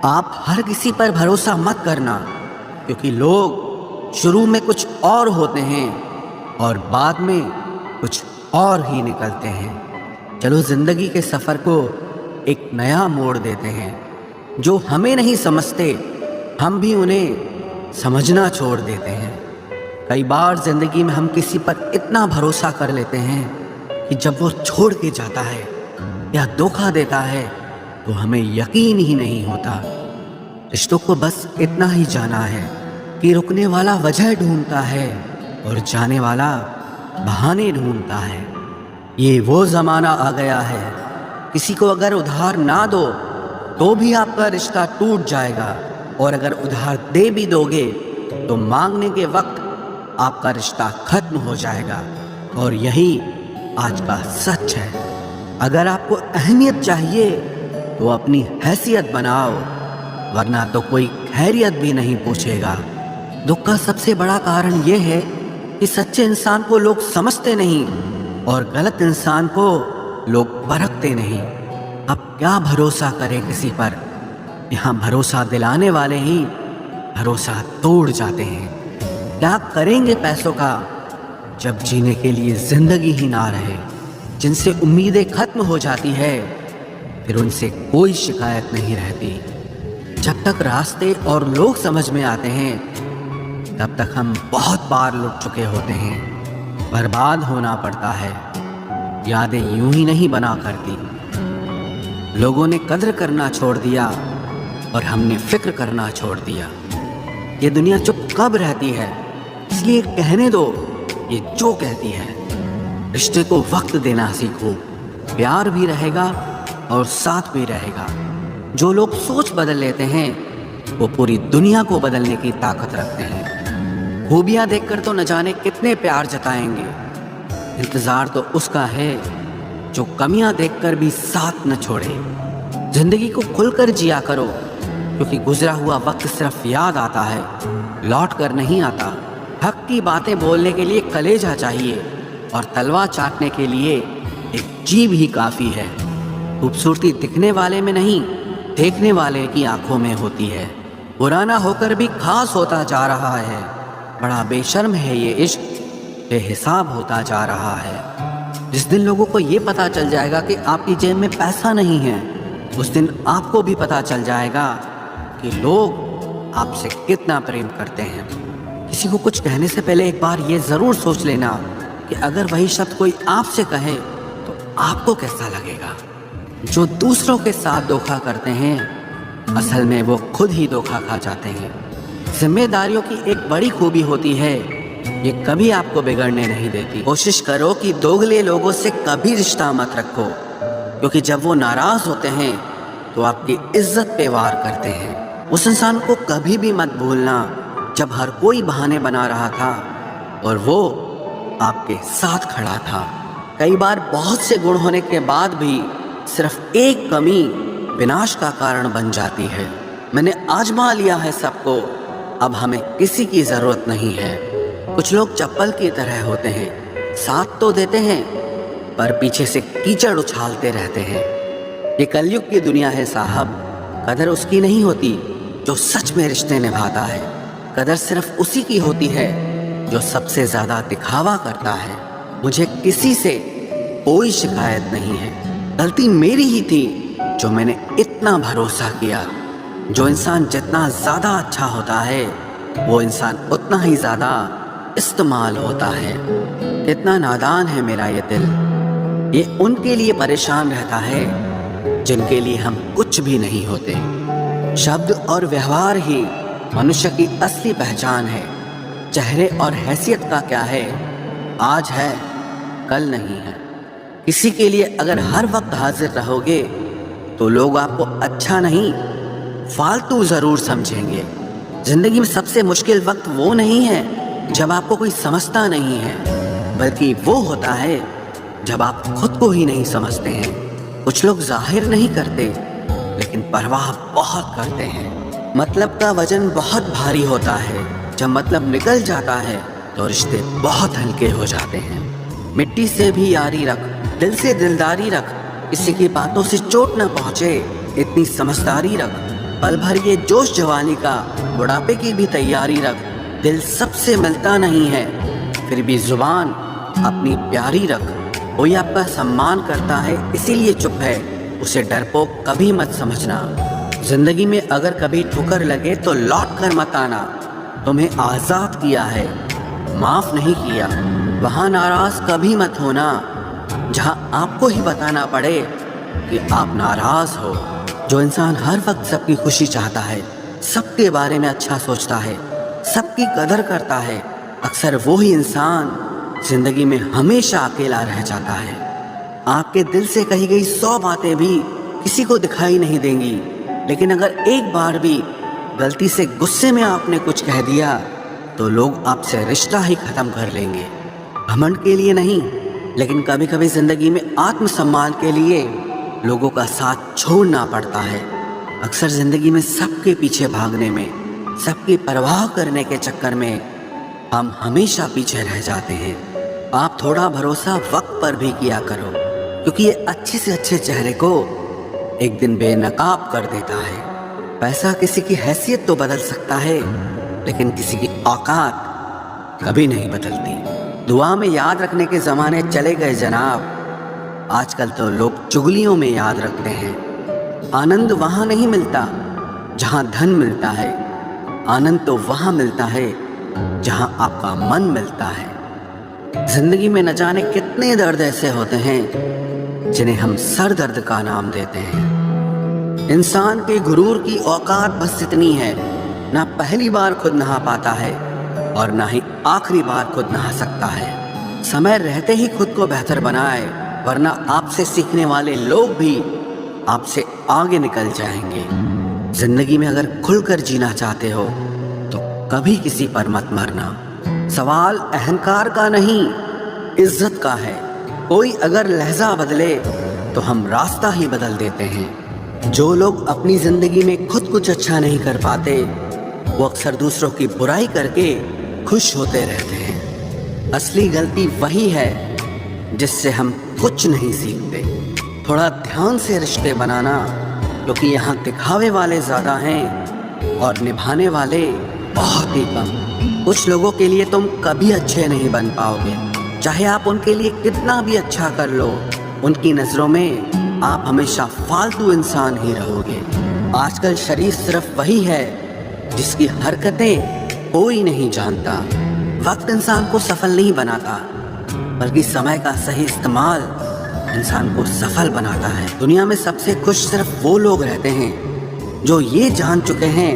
آپ ہر کسی پر بھروسہ مت کرنا، کیونکہ لوگ شروع میں کچھ اور ہوتے ہیں اور بعد میں کچھ اور ہی نکلتے ہیں۔ چلو زندگی کے سفر کو ایک نیا موڑ دیتے ہیں۔ جو ہمیں نہیں سمجھتے ہم بھی انہیں سمجھنا چھوڑ دیتے ہیں۔ کئی بار زندگی میں ہم کسی پر اتنا بھروسہ کر لیتے ہیں کہ جب وہ چھوڑ کے جاتا ہے یا دھوکہ دیتا ہے تو ہمیں یقین ہی نہیں ہوتا۔ رشتوں کو بس اتنا ہی جانا ہے کہ رکنے والا وجہ ڈھونڈتا ہے اور جانے والا بہانے ڈھونڈتا ہے۔ یہ وہ زمانہ آ گیا ہے، کسی کو اگر ادھار نہ دو تو بھی آپ کا رشتہ ٹوٹ جائے گا، اور اگر ادھار دے بھی دو گے تو مانگنے کے وقت آپ کا رشتہ ختم ہو جائے گا۔ اور یہی آج کا سچ ہے۔ اگر آپ کو اہمیت چاہیے تو اپنی حیثیت بناؤ، ورنہ تو کوئی خیریت بھی نہیں پوچھے گا۔ دکھ کا سب سے بڑا کارن یہ ہے کہ سچے انسان کو لوگ سمجھتے نہیں اور غلط انسان کو لوگ پرکھتے نہیں۔ اب کیا بھروسہ کرے کسی پر؟ یہاں بھروسہ دلانے والے ہی بھروسہ توڑ جاتے ہیں۔ کیا کریں گے پیسوں کا جب جینے کے لیے زندگی ہی نہ رہے؟ جن سے امیدیں ختم ہو جاتی ہے پھر ان سے کوئی شکایت نہیں رہتی۔ جب تک راستے اور لوگ سمجھ میں آتے ہیں تب تک ہم بہت بار لٹ چکے ہوتے ہیں۔ برباد ہونا پڑتا ہے، یادیں یوں ہی نہیں بنا کرتی۔ لوگوں نے قدر کرنا چھوڑ دیا اور ہم نے فکر کرنا چھوڑ دیا۔ یہ دنیا چپ کب رہتی ہے؟ اس لیے کہنے دو یہ جو کہتی ہے۔ رشتے کو وقت دینا سیکھو، پیار بھی رہے گا اور ساتھ بھی رہے گا۔ جو لوگ سوچ بدل لیتے ہیں وہ پوری دنیا کو بدلنے کی طاقت رکھتے ہیں۔ خوبیاں دیکھ کر تو نہ جانے کتنے پیار جتائیں گے، انتظار تو اس کا ہے جو کمیاں دیکھ کر بھی ساتھ نہ چھوڑے۔ زندگی کو کھل کر جیا کرو، کیونکہ گزرا ہوا وقت صرف یاد آتا ہے، لوٹ کر نہیں آتا۔ حق کی باتیں بولنے کے لیے کلیجہ چاہیے اور تلوار چاٹنے کے لیے ایک جیب ہی کافی ہے۔ خوبصورتی دکھنے والے میں نہیں، دیکھنے والے کی آنکھوں میں ہوتی ہے۔ پرانا ہو کر بھی خاص ہوتا جا رہا ہے، بڑا بے شرم ہے یہ عشق، بے حساب ہوتا جا رہا ہے۔ جس دن لوگوں کو یہ پتا چل جائے گا کہ آپ کی جیب میں پیسہ نہیں ہے، اس دن آپ کو بھی پتا چل جائے گا کہ لوگ آپ سے کتنا پریم کرتے ہیں۔ کسی کو کچھ کہنے سے پہلے ایک بار یہ ضرور سوچ لینا کہ اگر وہی شبد کوئی آپ سے کہے تو آپ کو کیسا لگے گا۔ جو دوسروں کے ساتھ دھوکہ کرتے ہیں اصل میں وہ خود ہی دھوکہ کھا جاتے ہیں۔ ذمہ داریوں کی ایک بڑی خوبی ہوتی ہے، یہ کبھی آپ کو بگڑنے نہیں دیتی۔ کوشش کرو کہ دوگلے لوگوں سے کبھی رشتہ مت رکھو، کیونکہ جب وہ ناراض ہوتے ہیں تو آپ کی عزت پہ وار کرتے ہیں۔ اس انسان کو کبھی بھی مت بھولنا جب ہر کوئی بہانے بنا رہا تھا اور وہ آپ کے ساتھ کھڑا تھا۔ کئی بار بہت سے گن ہونے کے بعد بھی صرف ایک کمی وناش کا کارن بن جاتی ہے۔ میں نے آزما لیا ہے سب کو، اب ہمیں کسی کی ضرورت نہیں ہے۔ کچھ لوگ چپل کی طرح ہوتے ہیں، ساتھ تو دیتے ہیں پر پیچھے سے کیچڑ اچھالتے رہتے ہیں۔ یہ کلیگ کی دنیا ہے صاحب، قدر اس کی نہیں ہوتی جو سچ میں رشتے نبھاتا ہے، قدر صرف اسی کی ہوتی ہے جو سب سے زیادہ دکھاوا کرتا ہے۔ مجھے کسی سے کوئی شکایت نہیں ہے، غلطی میری ہی تھی جو میں نے اتنا بھروسہ کیا۔ جو انسان جتنا زیادہ اچھا ہوتا ہے وہ انسان اتنا ہی زیادہ استعمال ہوتا ہے۔ کتنا نادان ہے میرا یہ دل، یہ ان کے لیے پریشان رہتا ہے جن کے لیے ہم کچھ بھی نہیں ہوتے۔ شبد اور ویوہار ہی منشیہ کی اصلی پہچان ہے۔ چہرے اور حیثیت کا کیا ہے، آج ہے کل نہیں ہے۔ کسی کے لیے اگر ہر وقت حاضر رہو گے تو لوگ آپ کو اچھا نہیں فالتو ضرور سمجھیں گے۔ زندگی میں سب سے مشکل وقت وہ نہیں ہے جب آپ کو کوئی سمجھتا نہیں ہے، بلکہ وہ ہوتا ہے جب آپ خود کو ہی نہیں سمجھتے ہیں۔ کچھ لوگ ظاہر نہیں کرتے لیکن پرواہ بہت کرتے ہیں۔ مطلب کا وزن بہت بھاری ہوتا ہے، جب مطلب نکل جاتا ہے تو رشتے بہت ہلکے ہو جاتے ہیں۔ مٹی سے بھی یاری رکھ، دل سے دلداری رکھ، کسی کی باتوں سے چوٹ نہ پہنچے اتنی سمجھداری رکھ۔ पल भर ये जोश जवानी का, बुढ़ापे की भी तैयारी रख। दिल सबसे मिलता नहीं है, फिर भी जुबान अपनी प्यारी रख। कोई आपका सम्मान करता है इसीलिए चुप है, उसे डरपोक कभी मत समझना। जिंदगी में अगर कभी ठोकर लगे तो लौट कर मत आना। तुम्हें आज़ाद किया है, माफ़ नहीं किया। वहाँ नाराज़ कभी मत होना जहाँ आपको ही बताना पड़े कि आप नाराज़ हो। जो इंसान हर वक्त सबकी खुशी चाहता है, सबके बारे में अच्छा सोचता है, सबकी कदर करता है, अक्सर वो ही इंसान जिंदगी में हमेशा अकेला रह जाता है। आपके दिल से कही गई 100 बातें भी किसी को दिखाई नहीं देंगी, लेकिन अगर एक बार भी गलती से गुस्से में आपने कुछ कह दिया तो लोग आपसे रिश्ता ही खत्म कर लेंगे। घमंड के लिए नहीं, लेकिन कभी कभी जिंदगी में आत्मसम्मान के लिए लोगों का साथ छोड़ना पड़ता है। अक्सर जिंदगी में सबके पीछे भागने में, सबकी परवाह करने के चक्कर में हम हमेशा पीछे रह जाते हैं। आप थोड़ा भरोसा वक्त पर भी किया करो, क्योंकि ये अच्छे से अच्छे चेहरे को एक दिन बेनकाब कर देता है। पैसा किसी की हैसियत तो बदल सकता है, लेकिन किसी की औकात कभी नहीं बदलती। दुआ में याद रखने के ज़माने चले गए जनाब, आजकल तो लोग चुगलियों में याद रखते हैं। आनंद वहाँ नहीं मिलता जहाँ धन मिलता है, आनंद तो वहाँ मिलता है जहाँ आपका मन मिलता है। जिंदगी में न जाने कितने दर्द ऐसे होते हैं जिन्हें हम सर दर्द का नाम देते हैं। इंसान के गुरूर की औकात बस इतनी है, ना पहली बार खुद नहा पाता है और ना ही आखिरी बार खुद नहा सकता है। समय रहते ही खुद को बेहतर बनाए, वरना आपसे सीखने वाले लोग भी आपसे आगे निकल जाएंगे। जिंदगी में अगर खुलकर जीना चाहते हो तो कभी किसी पर मत मरना। सवाल अहंकार का नहीं, इज्जत का है। कोई अगर लहजा बदले तो हम रास्ता ही बदल देते हैं। जो लोग अपनी जिंदगी में खुद कुछ अच्छा नहीं कर पाते, वो अक्सर दूसरों की बुराई करके खुश होते रहते हैं। असली गलती वही है जिससे हम कुछ नहीं सीखते। थोड़ा ध्यान से रिश्ते बनाना, क्योंकि यहाँ दिखावे वाले ज़्यादा हैं और निभाने वाले बहुत ही कम। कुछ लोगों के लिए तुम कभी अच्छे नहीं बन पाओगे, चाहे आप उनके लिए कितना भी अच्छा कर लो। उनकी नज़रों में आप हमेशा फालतू इंसान ही रहोगे। आजकल शरीफ सिर्फ वही है जिसकी हरकतें कोई नहीं जानता। वक्त इंसान को सफल नहीं बनाता, बल्कि समय का सही इस्तेमाल इंसान को सफल बनाता है। दुनिया में सबसे खुश सिर्फ वो लोग रहते हैं जो ये जान चुके हैं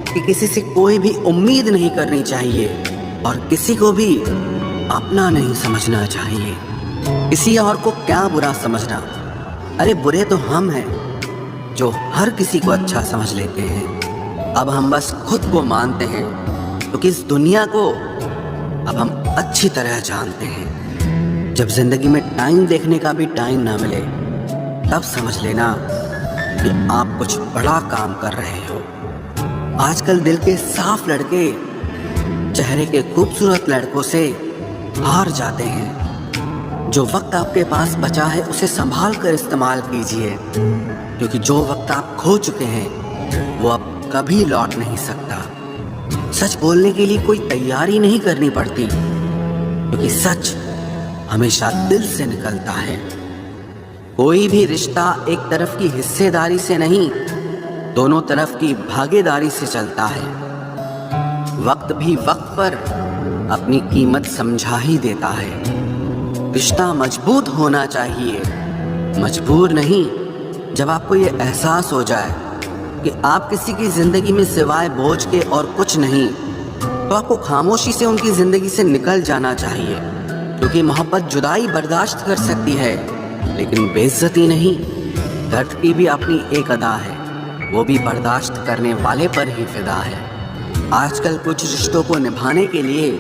कि किसी से कोई भी उम्मीद नहीं करनी चाहिए और किसी को भी अपना नहीं समझना चाहिए। किसी और को क्या बुरा समझना, अरे बुरे तो हम हैं जो हर किसी को अच्छा समझ लेते हैं। अब हम बस खुद को मानते हैं, क्योंकि इस दुनिया को अब हम अच्छी तरह जानते हैं। जब जिंदगी में टाइम देखने का भी टाइम ना मिले, तब समझ लेना कि आप कुछ बड़ा काम कर रहे हो। आजकल दिल के साफ लड़के चेहरे के खूबसूरत लड़कों से हार जाते हैं। जो वक्त आपके पास बचा है उसे संभाल कर इस्तेमाल कीजिए, क्योंकि जो वक्त आप खो चुके हैं वो अब कभी लौट नहीं सकता। सच बोलने के लिए कोई तैयारी नहीं करनी पड़ती, क्योंकि सच हमेशा दिल से निकलता है। कोई भी रिश्ता एक तरफ की हिस्सेदारी से नहीं, दोनों तरफ की भागीदारी से चलता है। वक्त भी वक्त पर अपनी कीमत समझा ही देता है। रिश्ता मजबूत होना चाहिए, मजबूर नहीं। जब आपको ये एहसास हो जाए कि आप किसी की जिंदगी में सिवाय बोझ के और कुछ नहीं, तो आपको खामोशी से उनकी जिंदगी से निकल जाना चाहिए, क्योंकि मोहब्बत जुदाई बर्दाश्त कर सकती है, लेकिन बेइज्जती नहीं। दर्द की भी अपनी एक अदा है, वो भी बर्दाश्त करने वाले पर ही फिदा है। आजकल कुछ रिश्तों को निभाने के लिए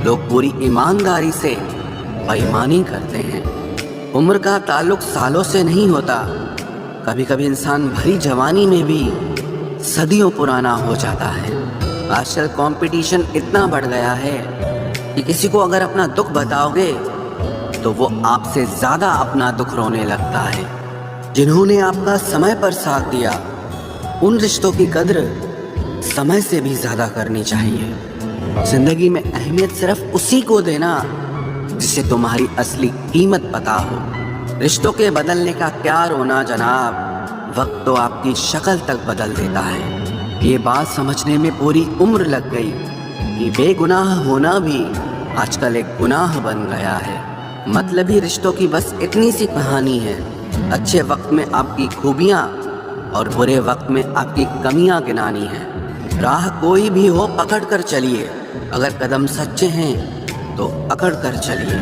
लोग पूरी ईमानदारी से बेईमानी करते हैं। उम्र का ताल्लुक सालों से नहीं होता, कभी कभी इंसान भरी जवानी में भी सदियों पुराना हो जाता है। आजकल कंपटीशन इतना बढ़ गया है कि किसी को अगर अपना दुख बताओगे तो वो आपसे ज़्यादा अपना दुख रोने लगता है। जिन्होंने आपका समय पर साथ दिया उन रिश्तों की कद्र समय से भी ज्यादा करनी चाहिए। जिंदगी में अहमियत सिर्फ उसी को देना जिसे तुम्हारी असली कीमत पता हो। रिश्तों के बदलने का क्या रोना जनाब, वक्त तो आपकी शक्ल तक बदल देता है। ये बात समझने में पूरी उम्र लग गई कि बेगुनाह होना भी आजकल एक गुनाह बन गया है। मतलबी रिश्तों की बस इतनी सी कहानी है। अच्छे वक्त में आपकी खूबियाँ और बुरे वक्त में आपकी कमियाँ गिनानी है। राह कोई भी हो पकड़ कर चलिए, अगर कदम सच्चे हैं तो अकड़ कर चलिए।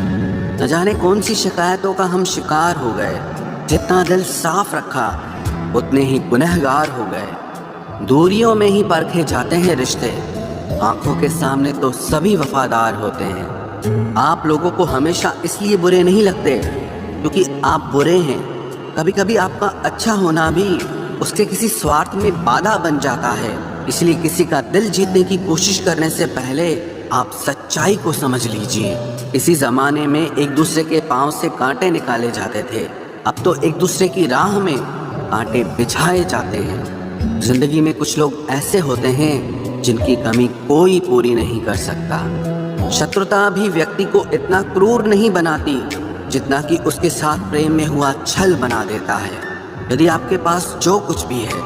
न जाने कौन सी शिकायतों का हम शिकार हो गए। जितना दिल साफ रखा उतने ही गुनहगार हो गए। दूरियों में ही परखे जाते हैं रिश्ते, आंखों के सामने तो सभी वफादार होते हैं। आप लोगों को हमेशा इसलिए बुरे नहीं लगते क्योंकि आप बुरे हैं। कभी कभी आपका अच्छा होना भी उसके किसी स्वार्थ में बाधा बन जाता है। इसलिए किसी का दिल जीतने की कोशिश करने से पहले आप सच्चाई को समझ लीजिए। इसी जमाने में एक दूसरे के पांव से कांटे निकाले जाते थे, अब तो एक दूसरे की राह में कांटे बिछाए जाते हैं। जिंदगी में कुछ लोग ऐसे होते हैं जिनकी कमी कोई पूरी नहीं कर सकता। शत्रुता भी व्यक्ति को इतना क्रूर नहीं बनाती जितना कि उसके साथ प्रेम में हुआ छल बना देता है। यदि आपके पास जो कुछ भी है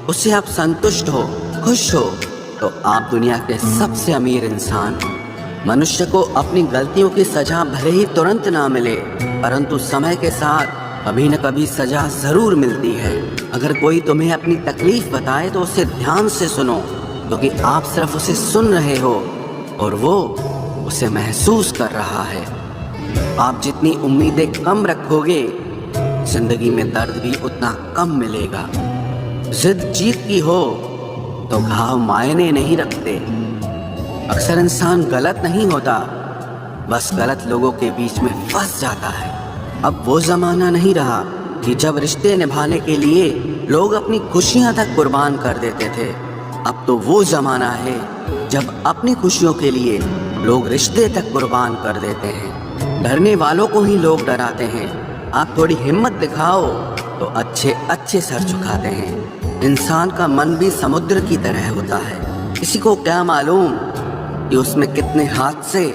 उससे आप संतुष्ट हो, खुश हो, तो आप दुनिया के सबसे अमीर इंसान। मनुष्य को अपनी गलतियों की सजा भले ही तुरंत ना मिले, परंतु समय के साथ कभी न कभी सजा जरूर मिलती है। अगर कोई तुम्हें अपनी तकलीफ बताए तो उसे ध्यान से सुनो, क्योंकि आप सिर्फ उसे सुन रहे हो और वो उसे महसूस कर रहा है। आप जितनी उम्मीदें कम रखोगे, जिंदगी में दर्द भी उतना कम मिलेगा। जिद जीत की हो तो घाव मायने नहीं रखते। अक्सर इंसान गलत नहीं होता, बस गलत लोगों के बीच में फंस जाता है। अब वो जमाना नहीं रहा कि जब रिश्ते निभाने के लिए लोग अपनी खुशियां तक कुर्बान कर देते थे। अब तो वो जमाना है जब अपनी खुशियों के लिए लोग रिश्ते तक कुर्बान कर देते हैं। डरने वालों को ही लोग डराते हैं। आप थोड़ी हिम्मत दिखाओ तो अच्छे अच्छे सर झुकाते हैं। इंसान का मन भी समुद्र की तरह होता है। किसी को क्या मालूम कि उसमें कितने हादसे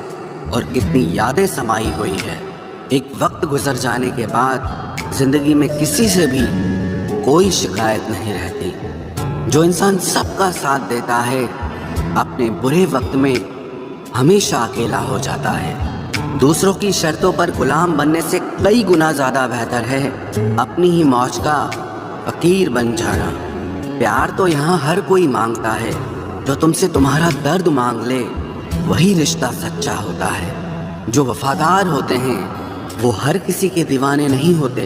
और कितनी यादें समाई हुई है। एक वक्त गुजर जाने के बाद जिंदगी में किसी से भी कोई शिकायत नहीं रहती। जो इंसान सबका साथ देता है अपने बुरे वक्त में हमेशा अकेला हो जाता है। दूसरों की शर्तों पर गुलाम बनने से कई गुना ज्यादा बेहतर है अपनी ही मौज का फकीर बन जाना। प्यार तो यहाँ हर कोई मांगता है, जो तुमसे तुम्हारा दर्द मांग ले वही रिश्ता सच्चा होता है। जो वफादार होते हैं वो हर किसी के दीवाने नहीं होते।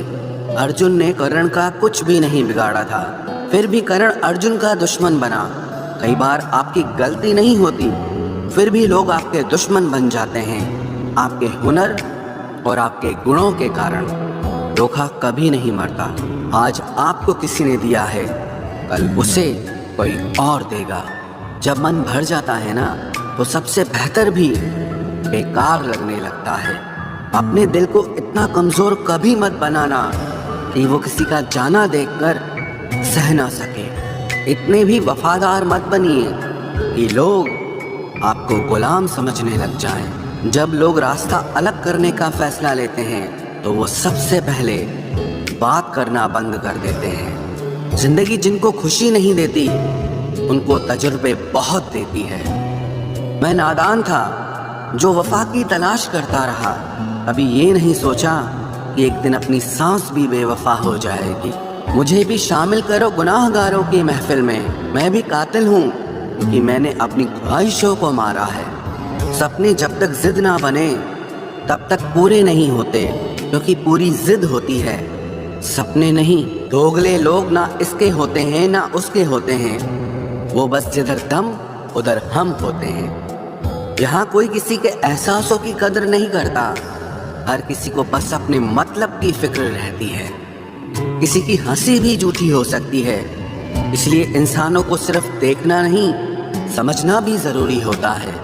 अर्जुन ने कर्ण का कुछ भी नहीं बिगाड़ा था, फिर भी कर्ण अर्जुन का दुश्मन बना। कई बार आपकी गलती नहीं होती, फिर भी लोग आपके दुश्मन बन जाते हैं। आपके हुनर और आपके गुणों के कारण धोखा कभी नहीं मरता। आज आपको किसी ने दिया है, कल उसे कोई और देगा। जब मन भर जाता है ना, तो सबसे बेहतर भी बेकार लगने लगता है। अपने दिल को इतना कमजोर कभी मत बनाना कि वो किसी का जाना देखकर सह ना सके। इतने भी वफादार मत बनिए कि लोग आपको गुलाम समझने लग जाएं। जब लोग रास्ता अलग करने का फैसला लेते हैं तो वो सबसे पहले बात करना बंद कर देते हैं। जिंदगी जिनको खुशी नहीं देती उनको तजुर्बे बहुत देती है। मैं नादान था जो वफा की तलाश करता रहा, अभी ये नहीं सोचा कि एक दिन अपनी सांस भी बेवफा हो जाएगी। मुझे भी शामिल करो गुनाहगारों की महफिल में। मैं भी कातिल हूँ क्योंकि मैंने अपनी ख्वाहिशों को मारा है। सपने जब तक जिद ना बने तब तक पूरे नहीं होते, क्योंकि पूरी जिद होती है, सपने नहीं। दोगले लोग ना इसके होते हैं ना उसके होते हैं, वो बस जिधर दम उधर हम होते हैं। यहाँ कोई किसी के एहसासों की कदर नहीं करता, हर किसी को बस अपने मतलब की फिक्र रहती है। किसी की हंसी भी झूठी हो सकती है, इसलिए इंसानों को सिर्फ देखना नहीं समझना भी जरूरी होता है।